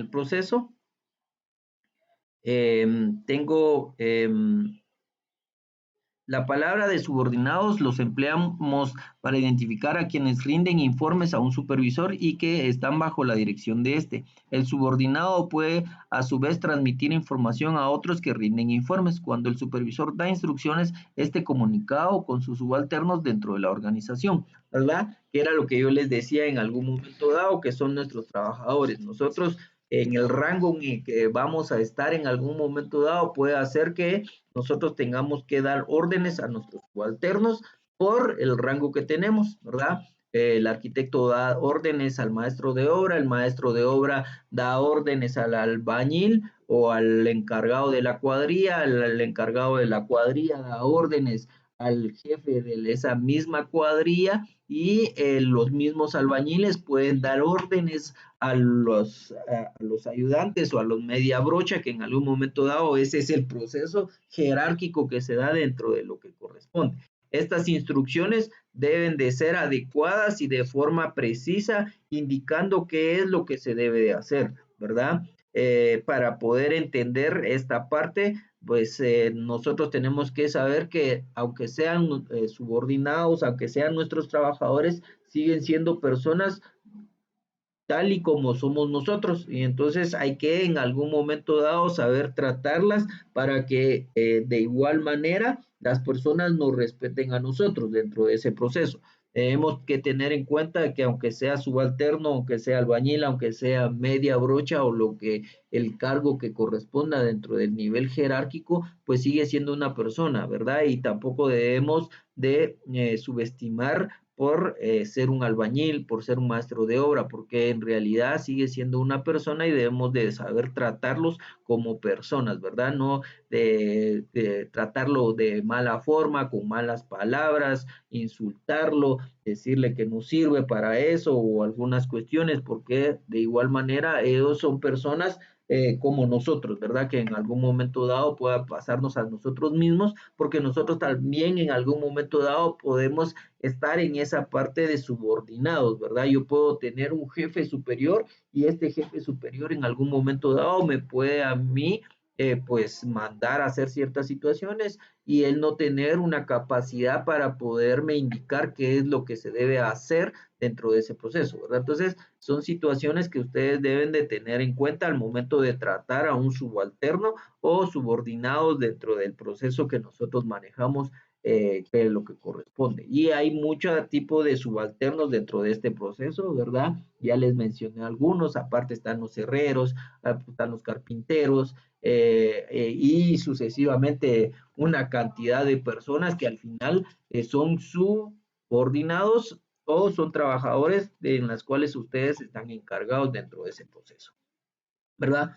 del proceso. Tengo la palabra de subordinados los empleamos para identificar a quienes rinden informes a un supervisor y que están bajo la dirección de este. El subordinado puede a su vez transmitir información a otros que rinden informes. Cuando el supervisor da instrucciones, este comunicado con sus subalternos dentro de la organización, ¿verdad? Que era lo que yo les decía en algún momento dado, que son nuestros trabajadores. Nosotros en el rango en el que vamos a estar en algún momento dado puede hacer que nosotros tengamos que dar órdenes a nuestros subalternos por el rango que tenemos, ¿verdad? El arquitecto da órdenes al maestro de obra, el maestro de obra da órdenes al albañil o al encargado de la cuadrilla, el encargado de la cuadrilla da órdenes al jefe de esa misma cuadrilla y los mismos albañiles pueden dar órdenes a los ayudantes o a los media brocha, que en algún momento dado ese es el proceso jerárquico que se da dentro de lo que corresponde. Estas instrucciones deben de ser adecuadas y de forma precisa, indicando qué es lo que se debe de hacer, ¿verdad? Para poder entender esta parte, pues nosotros tenemos que saber que aunque sean subordinados, aunque sean nuestros trabajadores, siguen siendo personas tal y como somos nosotros, y entonces hay que en algún momento dado saber tratarlas para que de igual manera las personas nos respeten a nosotros dentro de ese proceso. Tenemos que tener en cuenta que aunque sea subalterno, aunque sea albañil, aunque sea media brocha o lo que el cargo que corresponda dentro del nivel jerárquico, pues sigue siendo una persona, ¿verdad? Y tampoco debemos de subestimar por ser un albañil, por ser un maestro de obra, porque en realidad sigue siendo una persona y debemos de saber tratarlos como personas, ¿verdad? No de tratarlo de mala forma, con malas palabras, insultarlo, decirle que no sirve para eso o algunas cuestiones, porque de igual manera ellos son personas como nosotros, ¿verdad? Que en algún momento dado pueda pasarnos a nosotros mismos, porque nosotros también en algún momento dado podemos estar en esa parte de subordinados, ¿verdad? Yo puedo tener un jefe superior y este jefe superior en algún momento dado me puede a mí pues mandar a hacer ciertas situaciones y él no tener una capacidad para poderme indicar qué es lo que se debe hacer dentro de ese proceso, ¿verdad? Entonces, son situaciones que ustedes deben de tener en cuenta al momento de tratar a un subalterno o subordinados dentro del proceso que nosotros manejamos, que es lo que corresponde. Y hay mucho tipo de subalternos dentro de este proceso, ¿verdad? Ya les mencioné algunos, aparte están los herreros, están los carpinteros, y sucesivamente una cantidad de personas que al final son subordinados o son trabajadores en las cuales ustedes están encargados dentro de ese proceso, ¿verdad?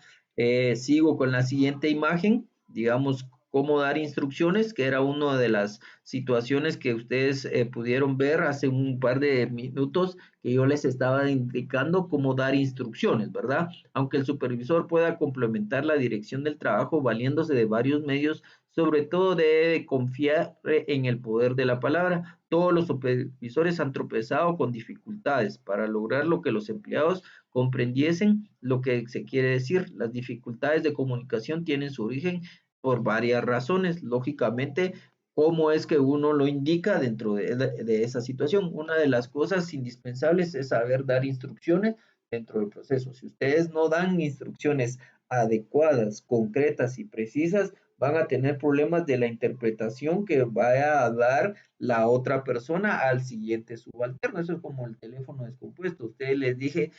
Sigo con la siguiente imagen, digamos, cómo dar instrucciones, que era una de las situaciones que ustedes pudieron ver hace un par de minutos, que yo les estaba indicando cómo dar instrucciones, ¿verdad? Aunque el supervisor pueda complementar la dirección del trabajo valiéndose de varios medios, sobre todo debe confiar en el poder de la palabra. Todos los supervisores han tropezado con dificultades para lograr lo que los empleados comprendiesen lo que se quiere decir. Las dificultades de comunicación tienen su origen por varias razones. Lógicamente, cómo es que uno lo indica dentro de esa situación. Una de las cosas indispensables es saber dar instrucciones dentro del proceso. Si ustedes no dan instrucciones adecuadas, concretas y precisas, van a tener problemas de la interpretación que vaya a dar la otra persona al siguiente subalterno. Eso es como el teléfono descompuesto. Ustedes les dicen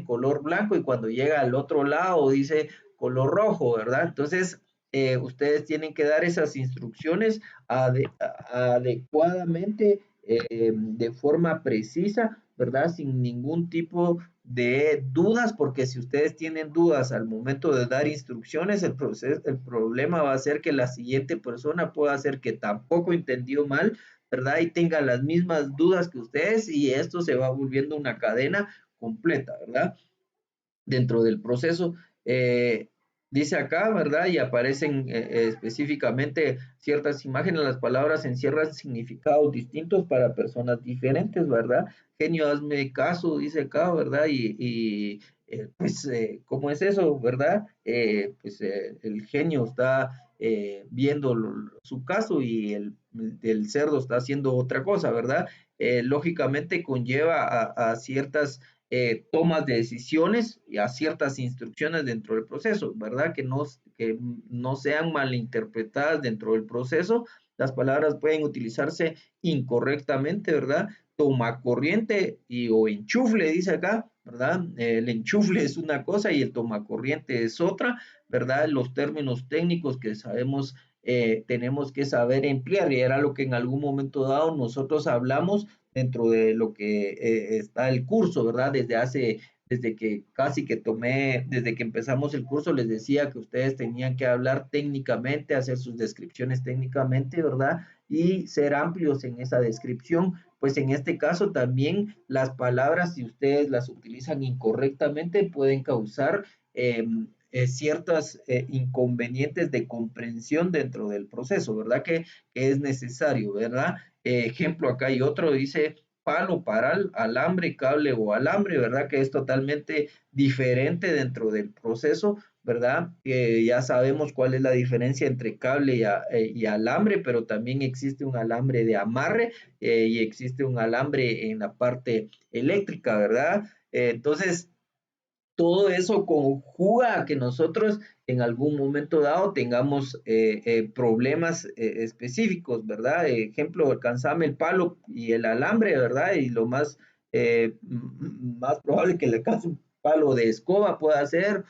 color blanco y cuando llega al otro lado dice color rojo, ¿verdad? Entonces, ustedes tienen que dar esas instrucciones adecuadamente, de forma precisa, ¿verdad? Sin ningún tipo de dudas, porque si ustedes tienen dudas al momento de dar instrucciones, el problema va a ser que la siguiente persona pueda hacer que tampoco entendió mal, ¿verdad? Y tenga las mismas dudas que ustedes y esto se va volviendo una cadena completa, ¿verdad? Dentro del proceso. Dice acá, ¿verdad? Y aparecen específicamente ciertas imágenes, las palabras encierran significados distintos para personas diferentes, ¿verdad? Genio, hazme caso, dice acá, ¿verdad? Pues, ¿cómo es eso, verdad? El genio está viendo su caso y el cerdo está haciendo otra cosa, ¿verdad? Lógicamente conlleva a ciertas tomas de decisiones y a ciertas instrucciones dentro del proceso, ¿verdad? Que no sean malinterpretadas dentro del proceso. Las palabras pueden utilizarse incorrectamente, ¿verdad? Toma corriente y o enchufle, dice acá, ¿verdad? El enchufle es una cosa y el toma corriente es otra, ¿verdad? Los términos técnicos que sabemos tenemos que saber emplear y era lo que en algún momento dado nosotros hablamos dentro de lo que está el curso, ¿verdad? Desde que casi que tomé, desde que empezamos el curso, les decía que ustedes tenían que hablar técnicamente, hacer sus descripciones técnicamente, ¿verdad? Y ser amplios en esa descripción. Pues en este caso también las palabras, si ustedes las utilizan incorrectamente, pueden causar ciertos inconvenientes de comprensión dentro del proceso, ¿verdad? Que es necesario, ¿verdad? Ejemplo, acá hay otro, dice palo, paral, alambre, cable o alambre, ¿verdad? Que es totalmente diferente dentro del proceso, ¿verdad? Ya sabemos cuál es la diferencia entre cable y alambre, pero también existe un alambre de amarre y existe un alambre en la parte eléctrica, ¿verdad? Entonces, todo eso conjuga a que nosotros en algún momento dado tengamos problemas específicos, ¿verdad? Ejemplo, alcanzame el palo y el alambre, ¿verdad? Y lo más probable que le alcance un palo de escoba pueda ser,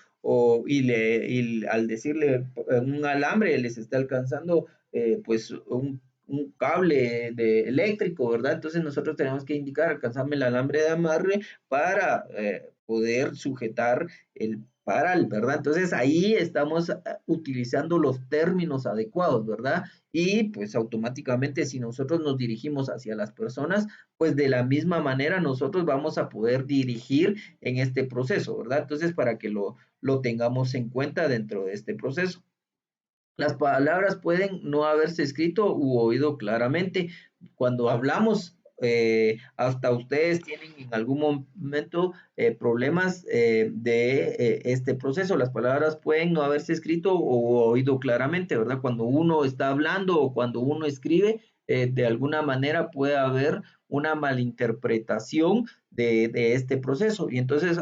y al decirle un alambre les está alcanzando pues un cable eléctrico, ¿verdad? Entonces nosotros tenemos que indicar, alcanzame el alambre de amarre para poder sujetar el paral, ¿verdad? Entonces ahí estamos utilizando los términos adecuados, ¿verdad? Y pues automáticamente si nosotros nos dirigimos hacia las personas, pues de la misma manera nosotros vamos a poder dirigir en este proceso, ¿verdad? Entonces para que lo tengamos en cuenta dentro de este proceso. Las palabras pueden no haberse escrito u oído claramente. Cuando hablamos, hasta ustedes tienen en algún momento problemas este proceso. Las palabras pueden no haberse escrito o oído claramente, ¿verdad? Cuando uno está hablando o cuando uno escribe, de alguna manera puede haber una malinterpretación de este proceso. Y entonces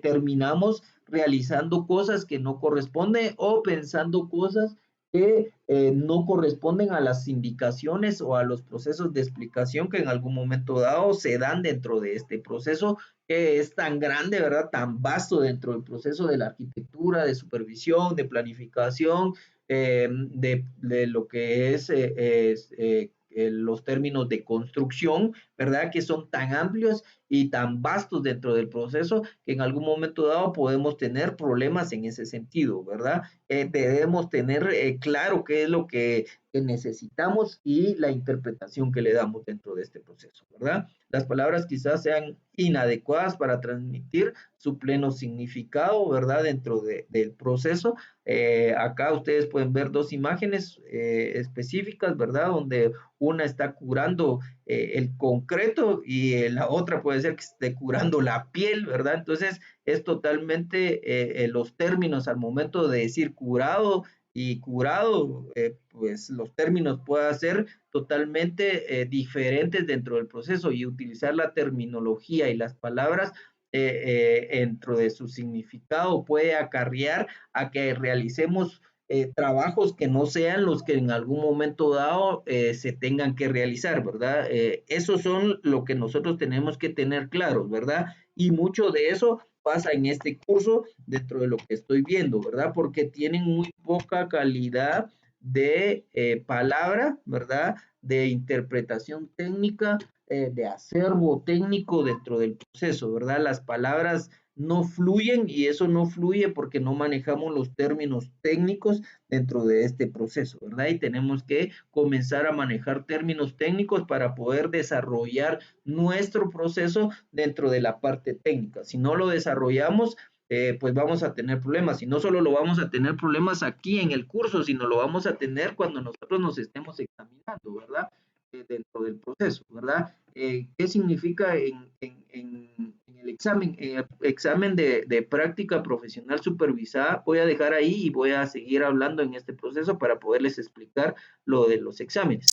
terminamos realizando cosas que no corresponden o pensando cosas que no corresponden a las indicaciones o a los procesos de explicación que en algún momento dado se dan dentro de este proceso que es tan grande, ¿verdad? Tan vasto dentro del proceso de la arquitectura, de supervisión, de planificación, de lo que es los términos de construcción, ¿verdad? Que son tan amplios y tan vastos dentro del proceso que en algún momento dado podemos tener problemas en ese sentido, ¿verdad? Debemos tener claro qué es lo que necesitamos y la interpretación que le damos dentro de este proceso, ¿verdad? Las palabras quizás sean inadecuadas para transmitir su pleno significado, ¿verdad? Del proceso. Acá ustedes pueden ver dos imágenes específicas, ¿verdad? Donde una está curando el concreto y la otra puede ser que esté curando la piel, ¿verdad? Entonces es totalmente los términos al momento de decir curado y curado, pues los términos pueden ser totalmente diferentes dentro del proceso y utilizar la terminología y las palabras dentro de su significado puede acarrear a que realicemos trabajos que no sean los que en algún momento dado se tengan que realizar, ¿verdad? Esos son lo que nosotros tenemos que tener claros, ¿verdad? Y mucho de eso pasa en este curso dentro de lo que estoy viendo, ¿verdad? Porque tienen muy poca calidad de palabra, ¿verdad? De interpretación técnica, de acervo técnico dentro del proceso, ¿verdad? Las palabras no fluyen y eso no fluye porque no manejamos los términos técnicos dentro de este proceso, ¿verdad? Y tenemos que comenzar a manejar términos técnicos para poder desarrollar nuestro proceso dentro de la parte técnica. Si no lo desarrollamos, pues vamos a tener problemas. Y no solo lo vamos a tener problemas aquí en el curso, sino lo vamos a tener cuando nosotros nos estemos examinando, ¿verdad? Dentro del proceso, ¿verdad? ¿Qué significa en el examen? En el examen de práctica profesional supervisada, voy a dejar ahí y voy a seguir hablando en este proceso para poderles explicar lo de los exámenes.